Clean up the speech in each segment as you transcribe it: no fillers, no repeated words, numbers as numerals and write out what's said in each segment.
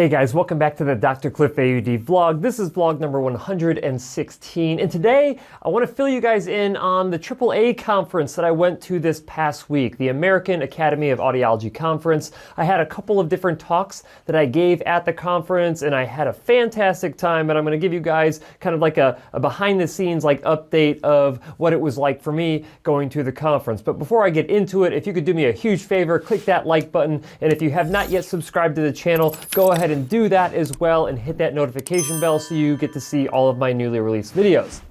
Hey guys, welcome back to the DrCliffAuD vlog. This is vlog number 116, and today I want to fill you guys in on the AAA conference that I went to this past week, the American Academy of Audiology conference. I had a couple of different talks that I gave at the conference, and I had a fantastic time, and I'm going to give you guys kind of like a behind the scenes like update of what it was like for me going to the conference. But before I get into it, if you could do me a huge favor, click that like button, and if you have not yet subscribed to the channel, go ahead and do that as well and hit that notification bell so you get to see all of my newly released videos.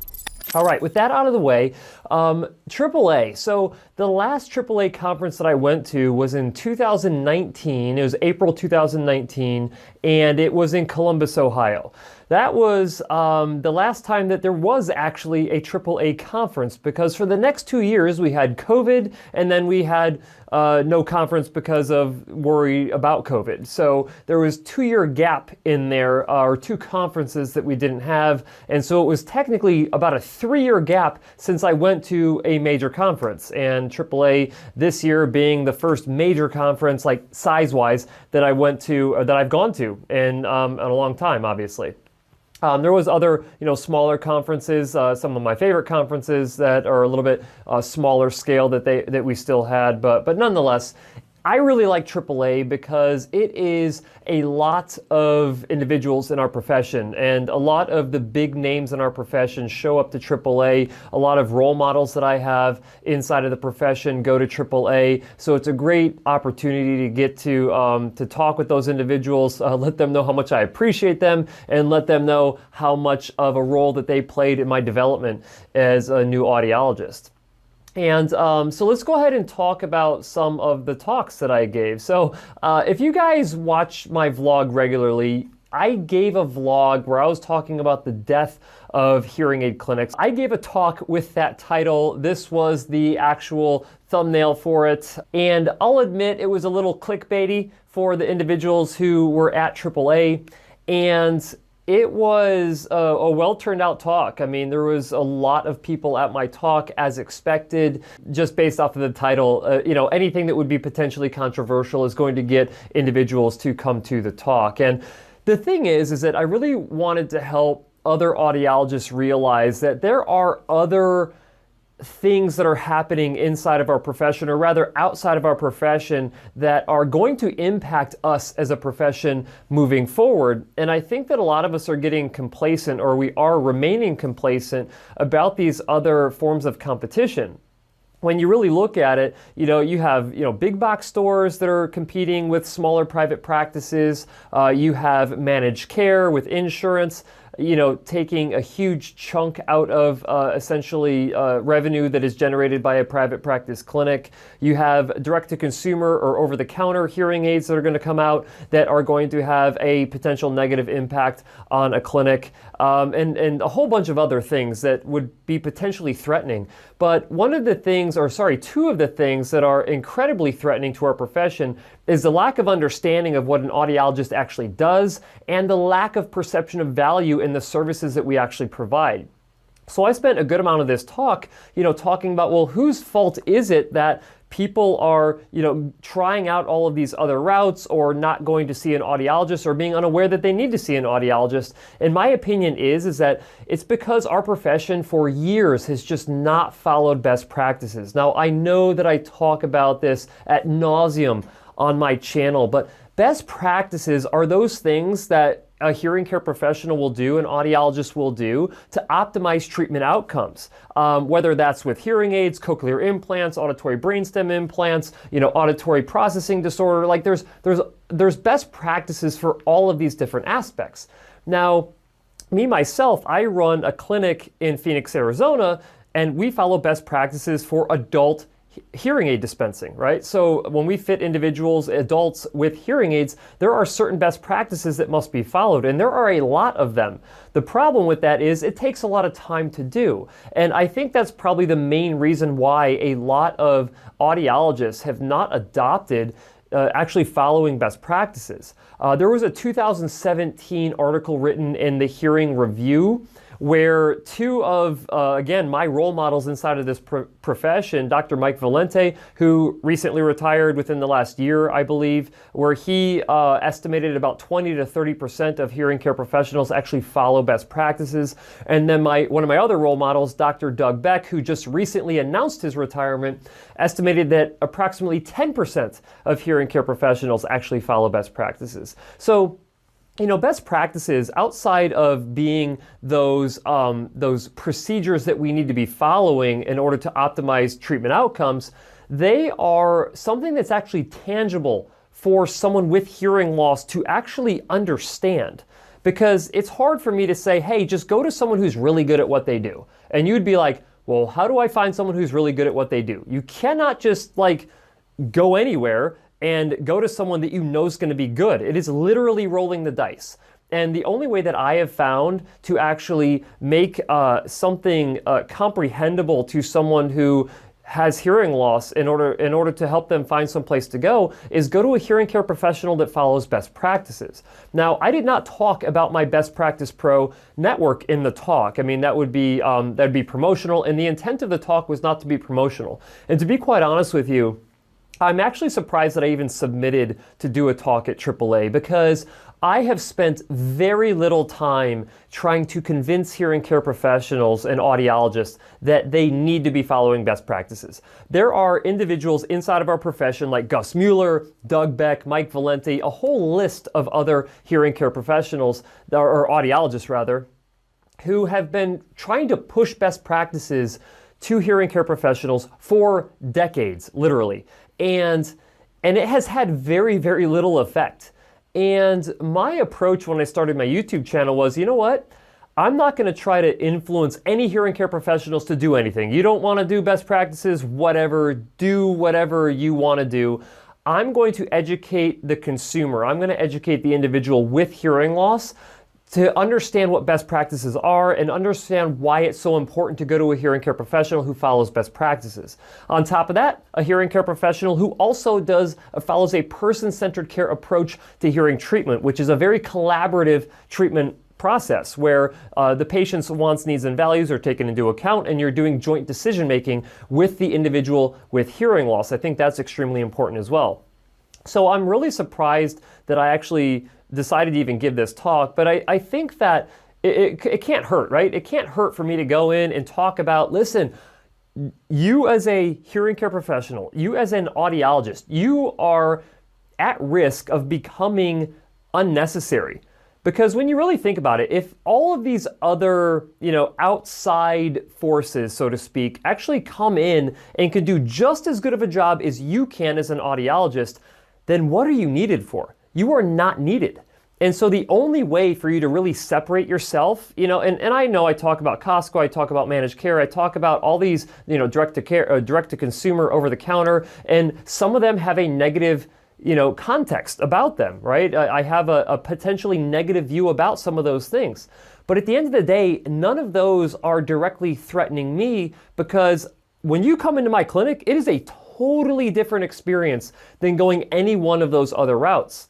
All right, with that out of the way, AAA. So the last AAA conference that I went to was in 2019. It was April 2019, and it was in Columbus, Ohio. That was the last time that there was actually a AAA conference, because for the next 2 years we had COVID, and then we had no conference because of worry about COVID. So there was 2-year gap in there, or 2 conferences that we didn't have, and so it was technically about a 3-year gap since I went to a major conference. And AAA this year being the first major conference, like size-wise, that I went to, or that I've gone to in a long time, obviously. There was other, smaller conferences, some of my favorite conferences that are a little bit smaller scale that we still had, but nonetheless, I really like AAA because it is a lot of individuals in our profession, and a lot of the big names in our profession show up to AAA. A lot of role models that I have inside of the profession go to AAA, so it's a great opportunity to get to talk with those individuals, let them know how much I appreciate them, and let them know how much of a role that they played in my development as a new audiologist. And so let's go ahead and talk about some of the talks that I gave. So if you guys watch my vlog regularly, I gave a vlog where I was talking about the death of hearing aid clinics. I gave a talk with that title. This was the actual thumbnail for it. And I'll admit it was a little clickbaity for the individuals who were at AAA. And it was a well-turned-out talk. I mean, there was a lot of people at my talk, as expected, just based off of the title. Anything that would be potentially controversial is going to get individuals to come to the talk. And the thing is that I really wanted to help other audiologists realize that there are other things that are happening inside of our profession, or rather outside of our profession, that are going to impact us as a profession moving forward. And I think that a lot of us are getting complacent, or we are remaining complacent about these other forms of competition. When you really look at it, you have big box stores that are competing with smaller private practices. You have managed care with insurance, taking a huge chunk out of essentially revenue that is generated by a private practice clinic. You have direct-to-consumer or over-the-counter hearing aids that are going to come out that are going to have a potential negative impact on a clinic, and a whole bunch of other things that would be potentially threatening. But two of the things that are incredibly threatening to our profession is the lack of understanding of what an audiologist actually does, and the lack of perception of value in the services that we actually provide. So I spent a good amount of this talk, talking about, well, whose fault is it that people are, trying out all of these other routes, or not going to see an audiologist, or being unaware that they need to see an audiologist. And my opinion is that it's because our profession for years has just not followed best practices. Now, I know that I talk about this ad nauseum on my channel, but best practices are those things that a hearing care professional will do, an audiologist will do, to optimize treatment outcomes. Whether that's with hearing aids, cochlear implants, auditory brainstem implants, auditory processing disorder, like there's best practices for all of these different aspects. Now, myself, I run a clinic in Phoenix, Arizona, and we follow best practices for adult hearing aid dispensing, right? So when we fit individuals, adults with hearing aids, there are certain best practices that must be followed, and there are a lot of them. The problem with that is it takes a lot of time to do. And I think that's probably the main reason why a lot of audiologists have not adopted actually following best practices. There was a 2017 article written in the Hearing Review where two of, again, my role models inside of this profession, Dr. Mike Valente, who recently retired within the last year, I believe, where he estimated about 20 to 30% of hearing care professionals actually follow best practices. And then one of my other role models, Dr. Doug Beck, who just recently announced his retirement, estimated that approximately 10% of hearing care professionals actually follow best practices. So, best practices, outside of being those procedures that we need to be following in order to optimize treatment outcomes, they are something that's actually tangible for someone with hearing loss to actually understand. Because it's hard for me to say, hey, just go to someone who's really good at what they do. And you'd be like, well, how do I find someone who's really good at what they do? You cannot just go anywhere and go to someone that you know is going to be good. It is literally rolling the dice. And the only way that I have found to actually make something comprehensible to someone who has hearing loss in order to help them find some place to go is go to a hearing care professional that follows best practices. Now, I did not talk about my Best Practice Pro network in the talk. I mean, that'd be promotional, and the intent of the talk was not to be promotional. And to be quite honest with you, I'm actually surprised that I even submitted to do a talk at AAA, because I have spent very little time trying to convince hearing care professionals and audiologists that they need to be following best practices. There are individuals inside of our profession like Gus Mueller, Doug Beck, Mike Valente, a whole list of other hearing care professionals, or audiologists rather, who have been trying to push best practices to hearing care professionals for decades, literally. And it has had very, very little effect. And my approach when I started my YouTube channel was, you know what? I'm not going to try to influence any hearing care professionals to do anything. You don't want to do best practices, whatever, do whatever you want to do. I'm going to educate the consumer. I'm going to educate the individual with hearing loss to understand what best practices are and understand why it's so important to go to a hearing care professional who follows best practices. On top of that, a hearing care professional who also follows a person-centered care approach to hearing treatment, which is a very collaborative treatment process where the patient's wants, needs, and values are taken into account, and you're doing joint decision-making with the individual with hearing loss. I think that's extremely important as well. So I'm really surprised that I actually decided to even give this talk, but I think that it can't hurt, right? It can't hurt for me to go in and talk about, listen, you as a hearing care professional, you as an audiologist, you are at risk of becoming unnecessary. Because when you really think about it, if all of these other, outside forces, so to speak, actually come in and can do just as good of a job as you can as an audiologist, then what are you needed for? You are not needed. And so the only way for you to really separate yourself, and I know I talk about Costco, I talk about managed care, I talk about all these, direct to consumer, over the counter, and some of them have a negative, context about them, right? I have a potentially negative view about some of those things. But at the end of the day, none of those are directly threatening me, because when you come into my clinic, it is a totally different experience than going any one of those other routes.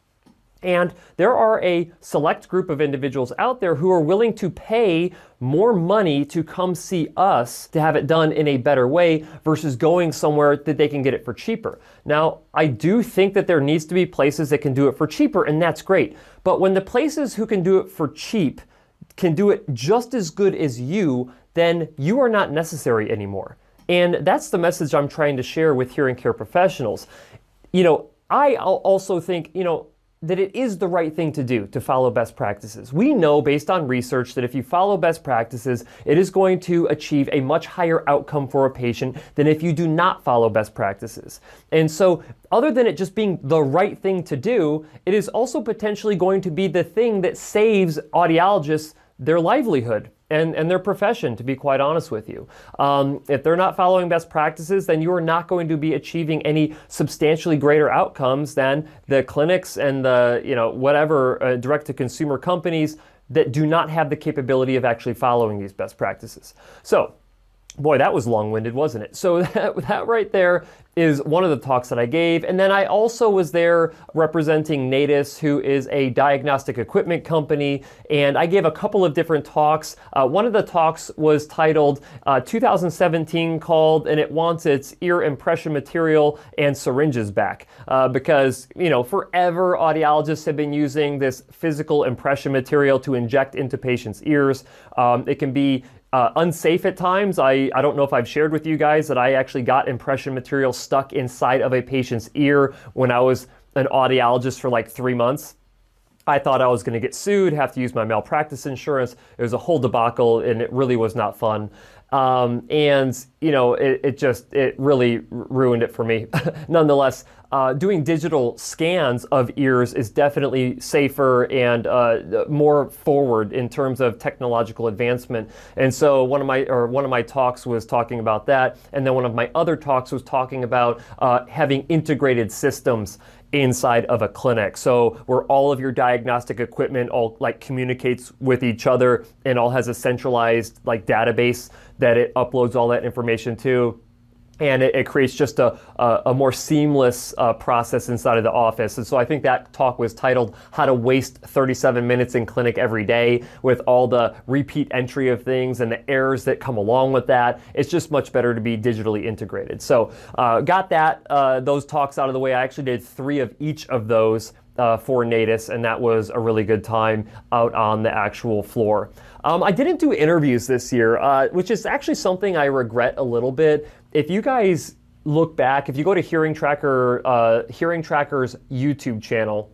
And there are a select group of individuals out there who are willing to pay more money to come see us to have it done in a better way versus going somewhere that they can get it for cheaper. Now, I do think that there needs to be places that can do it for cheaper, and that's great. But when the places who can do it for cheap can do it just as good as you, then you are not necessary anymore. And that's the message I'm trying to share with hearing care professionals. I also think, that it is the right thing to do to follow best practices. We know based on research that if you follow best practices, it is going to achieve a much higher outcome for a patient than if you do not follow best practices. And so other than it just being the right thing to do, it is also potentially going to be the thing that saves audiologists their livelihood and their profession, to be quite honest with you. If they're not following best practices, then you are not going to be achieving any substantially greater outcomes than the clinics and the, whatever direct-to-consumer companies that do not have the capability of actually following these best practices. So, Boy, that was long-winded, wasn't it? So that right there is one of the talks that I gave. And then I also was there representing Natus, who is a diagnostic equipment company. And I gave a couple of different talks. One of the talks was titled 2017 called, and it wants its ear impression material and syringes back. Because, you know, forever audiologists have been using this physical impression material to inject into patients' ears. It can be unsafe at times. I don't know if I've shared with you guys that I actually got impression material stuck inside of a patient's ear when I was an audiologist for like 3 months. I thought I was going to get sued, have to use my malpractice insurance. It was a whole debacle, and it really was not fun. And, you know, it really ruined it for me. Nonetheless, doing digital scans of ears is definitely safer and more forward in terms of technological advancement. And so one of my talks was talking about that, and then one of my other talks was talking about having integrated systems inside of a clinic. So where all of your diagnostic equipment all like communicates with each other and all has a centralized like database that it uploads all that information to. And it creates just a more seamless process inside of the office. And so I think that talk was titled How to Waste 37 Minutes in Clinic Every Day, with all the repeat entry of things and the errors that come along with that. It's just much better to be digitally integrated. So got those talks out of the way. I actually did 3 of each of those for Natus, and that was a really good time out on the actual floor. I didn't do interviews this year, which is actually something I regret a little bit. If you guys look back, if you go to Hearing Tracker's YouTube channel,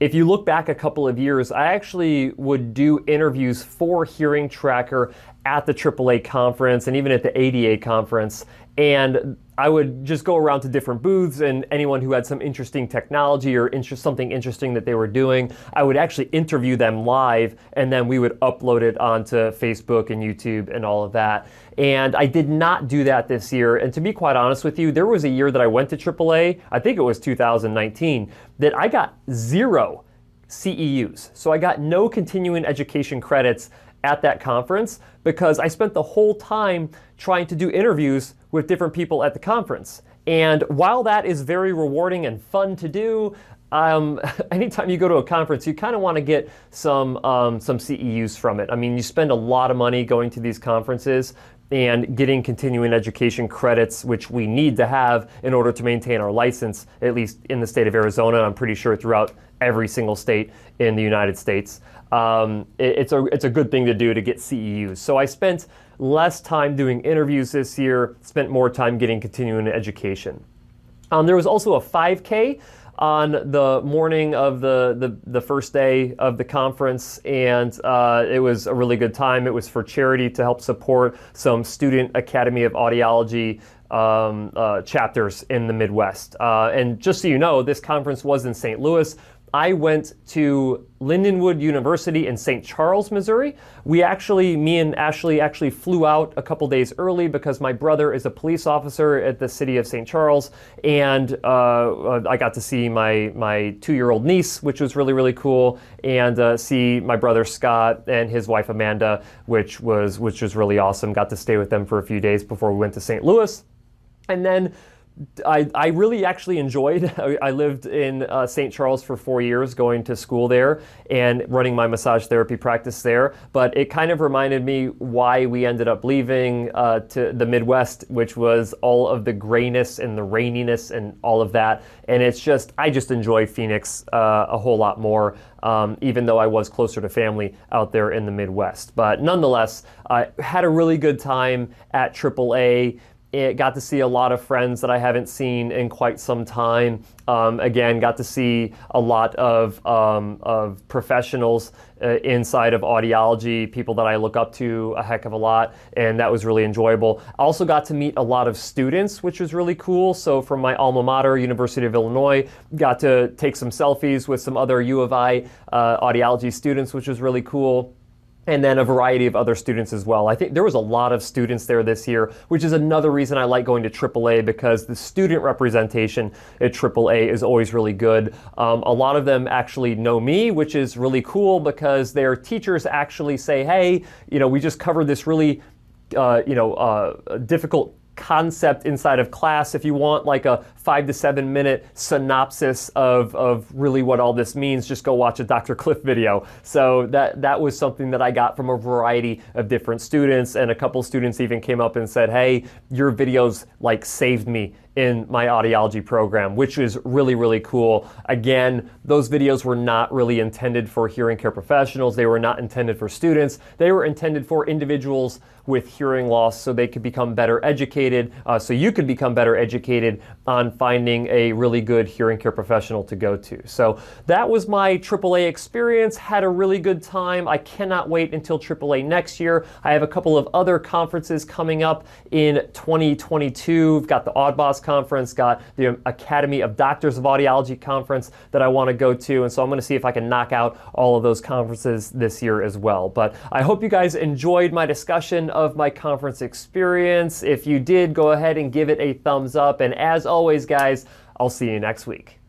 if you look back a couple of years, I actually would do interviews for Hearing Tracker at the AAA conference and even at the ADA conference. And I would just go around to different booths, and anyone who had some interesting technology or something interesting that they were doing, I would actually interview them live, and then we would upload it onto Facebook and YouTube and all of that. And I did not do that this year. And to be quite honest with you, there was a year that I went to AAA, I think it was 2019, that I got 0 CEUs. So I got no continuing education credits at that conference because I spent the whole time trying to do interviews with different people at the conference. And while that is very rewarding and fun to do, anytime you go to a conference, you kind of want to get some CEUs from it. I mean, you spend a lot of money going to these conferences and getting continuing education credits, which we need to have in order to maintain our license, at least in the state of Arizona, and I'm pretty sure throughout every single state in the United States. It's a good thing to do to get CEUs. So I spent less time doing interviews this year, spent more time getting continuing education. There was also a 5K on the morning of the first day of the conference, and it was a really good time. It was for charity to help support some Student Academy of Audiology chapters in the Midwest. And just so you know, this conference was in St. Louis. I went to Lindenwood University in St. Charles, Missouri. Me and Ashley actually flew out a couple days early because my brother is a police officer at the city of St. Charles, and I got to see my 2-year-old niece, which was really, really cool, and see my brother Scott and his wife Amanda, which was really awesome. Got to stay with them for a few days before we went to St. Louis. And then I really actually enjoyed, I lived in St. Charles for 4 years, going to school there and running my massage therapy practice there, but it kind of reminded me why we ended up leaving to the Midwest, which was all of the grayness and the raininess and all of that. And I just enjoy Phoenix a whole lot more, even though I was closer to family out there in the Midwest. But nonetheless, I had a really good time at AAA. It got to see a lot of friends that I haven't seen in quite some time. Again, got to see a lot of professionals inside of audiology, people that I look up to a heck of a lot, and that was really enjoyable. I also got to meet a lot of students, which was really cool. So from my alma mater, University of Illinois, got to take some selfies with some other U of I audiology students, which was really cool. And then a variety of other students as well. I think there was a lot of students there this year, which is another reason I like going to AAA, because the student representation at AAA is always really good. A lot of them actually know me, which is really cool because their teachers actually say, hey, we just covered this really difficult concept inside of class, if you want like a 5 to 7 minute synopsis of really what all this means, just go watch a Dr. Cliff video. So that was something that I got from a variety of different students, and a couple students even came up and said, hey, your videos like saved me in my audiology program, which is really, really cool. Again, those videos were not really intended for hearing care professionals. They were not intended for students. They were intended for individuals with hearing loss so they could become better educated, so you could become better educated on finding a really good hearing care professional to go to. So that was my AAA experience. Had a really good time. I cannot wait until AAA next year. I have a couple of other conferences coming up in 2022. We've got the AudBoss conference, got the Academy of Doctors of Audiology conference that I want to go to, and so I'm going to see if I can knock out all of those conferences this year as well. But I hope you guys enjoyed my discussion of my conference experience. If you did, go ahead and give it a thumbs up, and as always, guys, I'll see you next week.